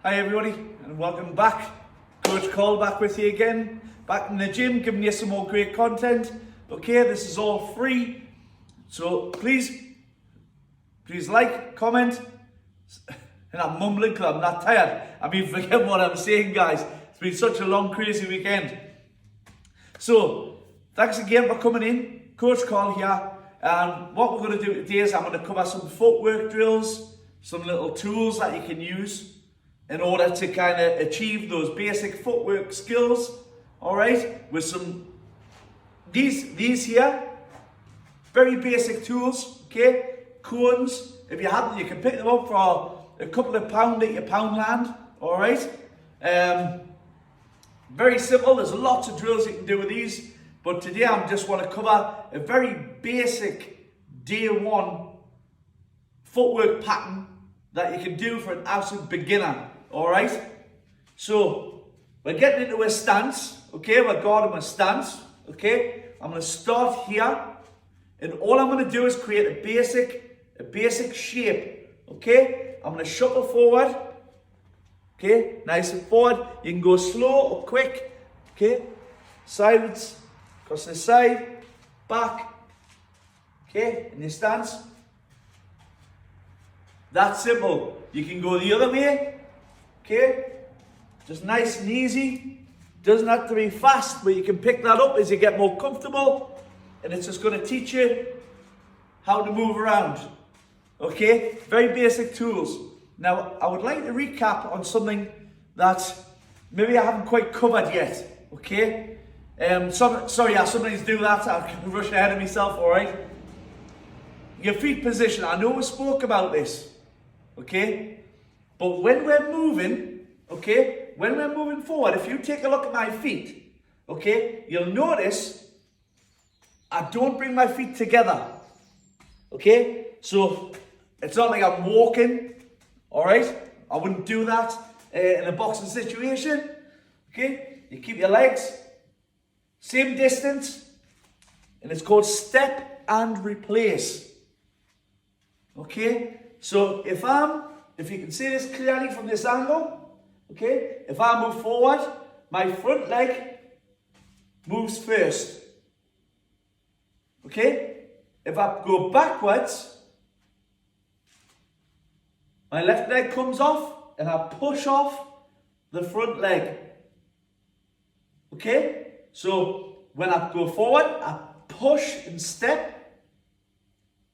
Hi everybody, and welcome back. Coach Cole back with you again, back in the gym, giving you some more great content. Okay, this is all free, so please like, comment, and I'm mumbling because I'm not tired. I mean, forget what I'm saying, guys. It's been such a long, crazy weekend. So, thanks again for coming in. Coach Cole here, and what we're going to do today is I'm going to cover some footwork drills, some little tools that you can use in order to kind of achieve those basic footwork skills, all right, with some, these here, very basic tools, okay, cones. If you haven't, you can pick them up for a couple of pound at your Poundland, all right. Very simple, there's lots of drills you can do with these, but today I just want to cover a very basic day one footwork pattern that you can do for an absolute beginner. Alright, so we're getting into a stance, okay, we're guarding my stance, okay. I'm going to start here, and all I'm going to do is create a basic shape, okay. I'm going to shuffle forward, okay, nice and forward. You can go slow or quick, okay, sideways, across the side, back, okay, in your stance. That's simple. You can go the other way. Okay, just nice and easy. Doesn't have to be fast, but you can pick that up as you get more comfortable, and it's just going to teach you how to move around. Okay, very basic tools. Now, I would like to recap on something that maybe I haven't quite covered yet. Okay, sorry, I sometimes do that. I can rush ahead of myself. All right, your feet position. I know we spoke about this. Okay. But when we're moving, okay, when we're moving forward, if you take a look at my feet, okay, you'll notice I don't bring my feet together, okay? So it's not like I'm walking, all right? I wouldn't do that in a boxing situation, okay? You keep your legs same distance, and it's called step and replace, okay? So if you can see this clearly from this angle, okay, if I move forward, my front leg moves first, okay? If I go backwards, my left leg comes off and I push off the front leg, okay? So when I go forward, I push and step,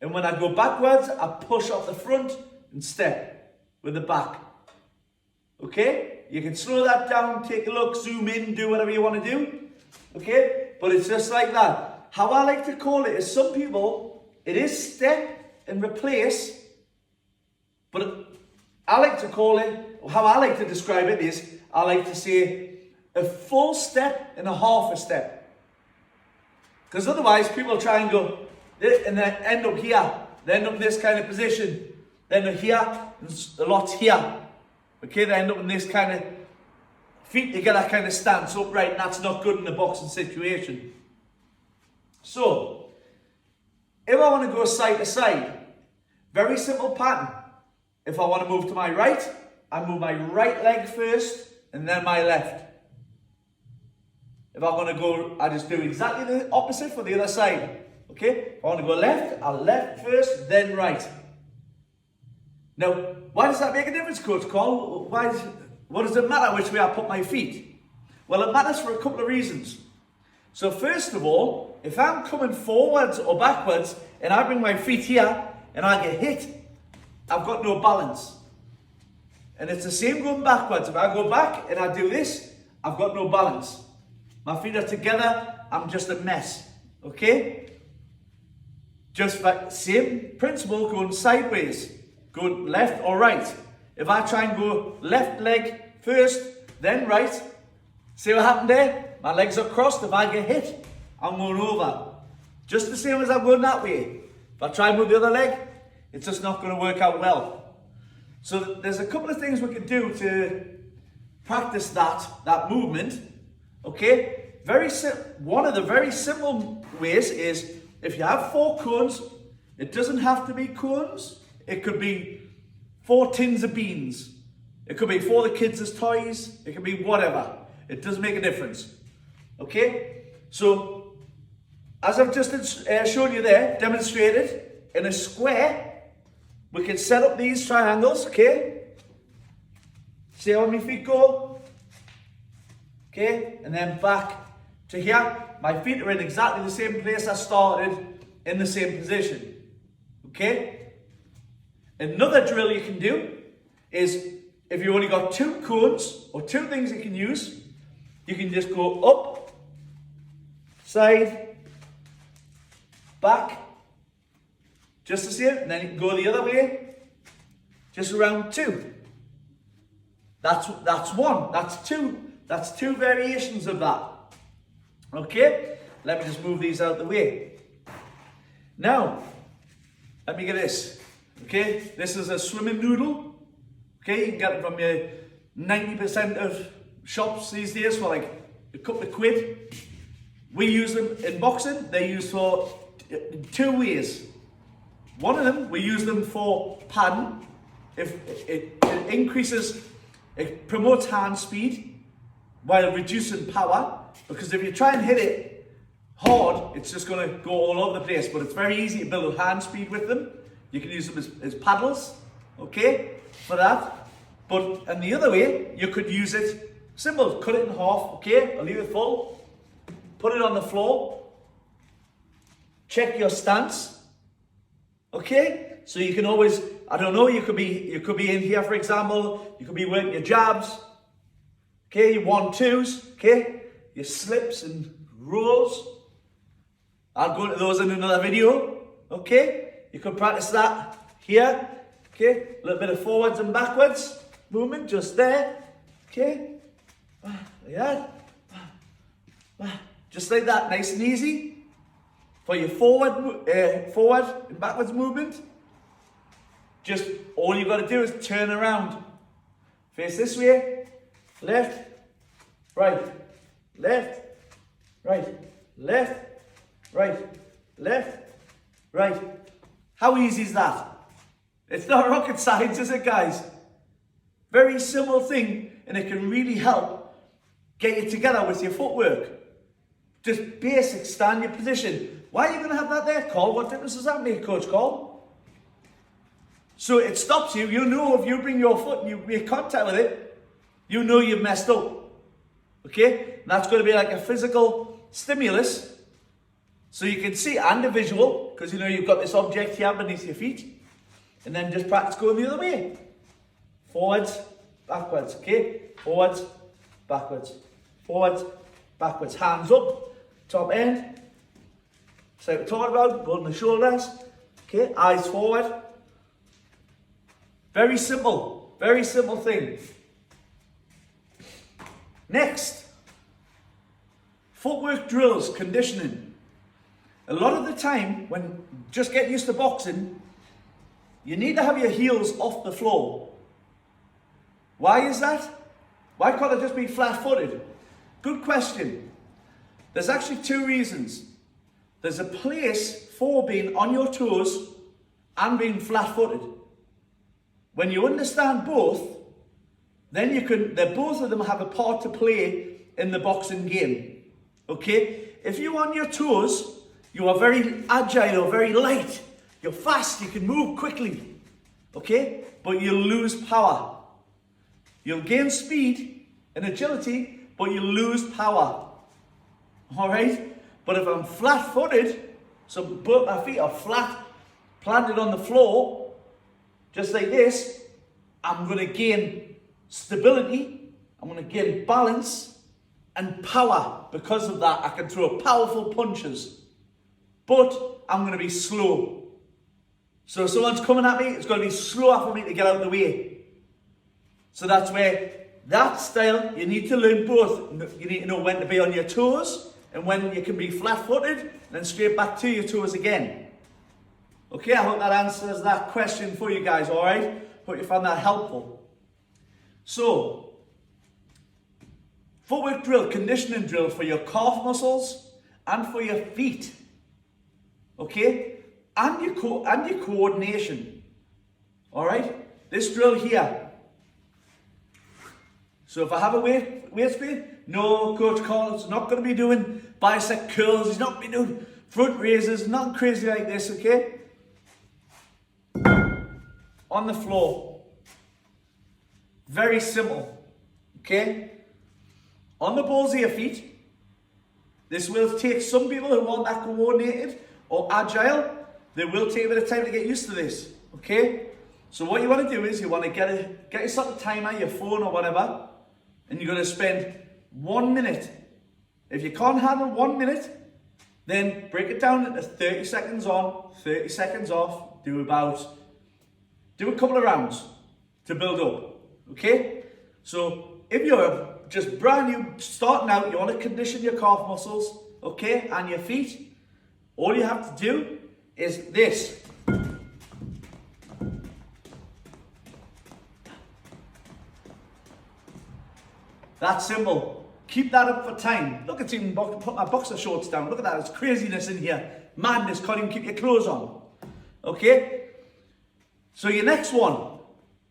and when I go backwards, I push off the front and step with the back. Okay, you can slow that down, take a look, zoom in, do whatever you want to do. Okay, but it's just like that. How I like to call it is, some people, it is step and replace, but I like to call it, how I like to describe it is, I like to say a full step and a half a step. Because otherwise people try and go, and they end up here, they end up in this kind of position. Then they're here, and a lot's here. Okay, they end up in this kind of feet together kind of stance upright, and that's not good in a boxing situation. So, if I want to go side to side, very simple pattern. If I want to move to my right, I move my right leg first, and then my left. If I want to go, I just do exactly the opposite for the other side. Okay, if I want to go left, I'll left first, then right. Now, why does that make a difference, Coach Cole? What does it matter which way I put my feet? Well, it matters for a couple of reasons. So first of all, if I'm coming forwards or backwards and I bring my feet here and I get hit, I've got no balance. And it's the same going backwards. If I go back and I do this, I've got no balance. My feet are together, I'm just a mess. Okay? Just like same principle going sideways. Go left or right. If I try and go left leg first, then right, see what happened there? My legs are crossed. If I get hit, I'm going over. Just the same as I'm going that way. If I try and move the other leg, it's just not going to work out well. So there's a couple of things we can do to practice that movement. Okay? One of the very simple ways is, if you have 4 cones, it doesn't have to be cones. It could be 4 tins of beans. It could be for the kids as toys. It can be whatever. It doesn't make a difference. Okay? So, as I've just shown you there, demonstrated, in a square, we can set up these triangles, okay? See how my feet go? Okay? And then back to here. My feet are in exactly the same place I started, in the same position. Okay? Another drill you can do is, if you've only got 2 cones, or 2 things you can use, you can just go up, side, back, just the same, and then you can go the other way, just around 2. That's one, that's two variations of that. Okay, let me just move these out of the way. Now, let me get this. Okay, this is a swimming noodle. Okay, you can get it from your 90% of shops these days for like a couple of quid. We use them in boxing. They're used for 2 ways. One of them, we use them for padding. If it increases, it promotes hand speed while reducing power. Because if you try and hit it hard, it's just going to go all over the place. But it's very easy to build hand speed with them. You can use them as paddles, okay, for that. But and the other way, you could use it simple. Cut it in half, okay. I'll leave it full. Put it on the floor. Check your stance, okay. So you can always, I don't know, you could be in here, for example. You could be working your jabs, okay. Your 1-2s, okay. Your slips and rolls. I'll go into those in another video, okay? You can practice that here, okay? A little bit of forwards and backwards movement just there, okay? Like that. Just like that, nice and easy. For your forward and backwards movement, just all you've got to do is turn around. Face this way, left, right. Left, right, left, right, left, right. How easy is that? It's not rocket science, is it, guys? Very simple thing, and it can really help get you together with your footwork. Just basic, stand your position. Why are you going to have that there, Carl? What difference does that make, Coach Carl? So it stops you. You know if you bring your foot and you make contact with it, you know you've messed up. Okay, and that's going to be like a physical stimulus, so you can see, and a visual, because you know you've got this object here beneath your feet, and then just practice going the other way. Forwards, backwards, okay? Forwards, backwards, forwards, backwards. Hands up, top end. So we're talking about, holding the shoulders, okay? Eyes forward. Very simple thing. Next, footwork drills, conditioning. A lot of the time, when just getting used to boxing, you need to have your heels off the floor. Why is that? Why can't it just be flat-footed? Good question. There's actually 2 reasons. There's a place for being on your toes and being flat-footed. When you understand both, then both of them have a part to play in the boxing game. Okay? If you're on your toes, you are very agile or very light. You're fast, you can move quickly. Okay? But you'll lose power. You'll gain speed and agility, but you'll lose power. Alright? But if I'm flat-footed, so both my feet are flat, planted on the floor, just like this, I'm going to gain stability, I'm going to gain balance and power. Because of that, I can throw powerful punches, but I'm going to be slow. So if someone's coming at me, it's going to be slower for me to get out of the way. So that's where that style, you need to learn both. You need to know when to be on your toes and when you can be flat-footed and then straight back to your toes again. Okay, I hope that answers that question for you guys, alright? Hope you found that helpful. So, footwork drill, conditioning drill for your calf muscles and for your feet. Okay? And your coordination. Alright? This drill here. So if I have a weight plate, no, Coach Carl's not going to be doing bicep curls, he's not going to be doing front raises, nothing crazy like this, okay? On the floor. Very simple, okay? On the balls of your feet. This will take some people who want that coordinated or agile, they will take a bit of time to get used to this, okay? So what you want to do is you want to get yourself a timer, your phone or whatever, and you're going to spend 1 minute. If you can't handle 1 minute, then break it down into 30 seconds on, 30 seconds off, do a couple of rounds to build up, okay? So if you're just brand new, starting out, you want to condition your calf muscles, okay, and your feet, all you have to do is this. That's simple. Keep that up for time. Look, it's even put my boxer shorts down. Look at that, it's craziness in here. Madness, can't even keep your clothes on. Okay? So your next one.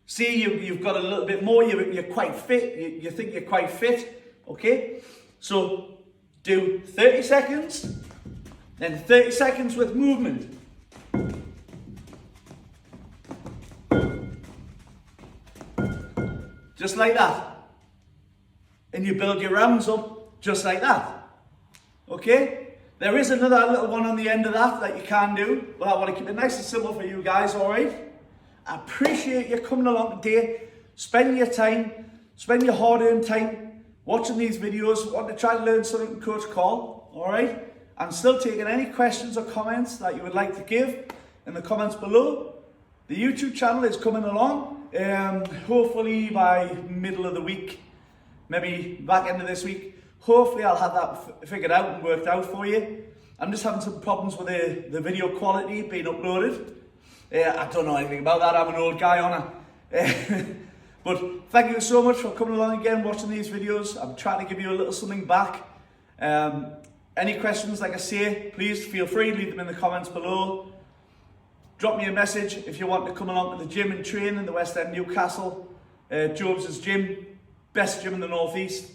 See, you've got a little bit more, you're quite fit, you think you're quite fit. Okay? So do 30 seconds, then 30 seconds with movement. Just like that. And you build your rounds up just like that. Okay? There is another little one on the end of that you can do, but I want to keep it nice and simple for you guys, alright? I appreciate you coming along today, spending your time, spending your hard-earned time watching these videos, wanting to try to learn something from Coach Carl, alright? I'm still taking any questions or comments that you would like to give in the comments below. The YouTube channel is coming along, hopefully by middle of the week, maybe back end of this week. Hopefully I'll have that figured out and worked out for you. I'm just having some problems with the video quality being uploaded. I don't know anything about that, I'm an old guy on it. But thank you so much for coming along again, watching these videos. I'm trying to give you a little something back. Any questions, like I say, please feel free, leave them in the comments below. Drop me a message if you want to come along to the gym and train in the West End, Newcastle. Jobs' gym, best gym in the Northeast.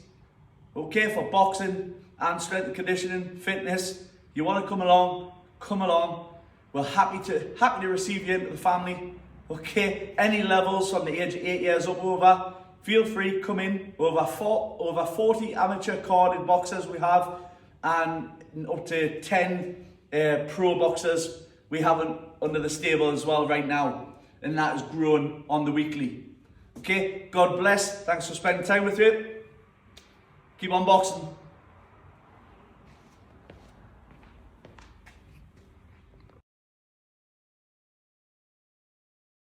Okay, for boxing and strength and conditioning, fitness. You want to come along, come along. We're happy to receive you into the family. Okay, any levels from the age of 8 years up over, feel free, come in. Over 40 amateur carded boxers we have, and up to 10 pro boxers we have under the stable as well right now, and that is growing on the weekly. Okay, God bless, thanks for spending time with me. Keep on boxing.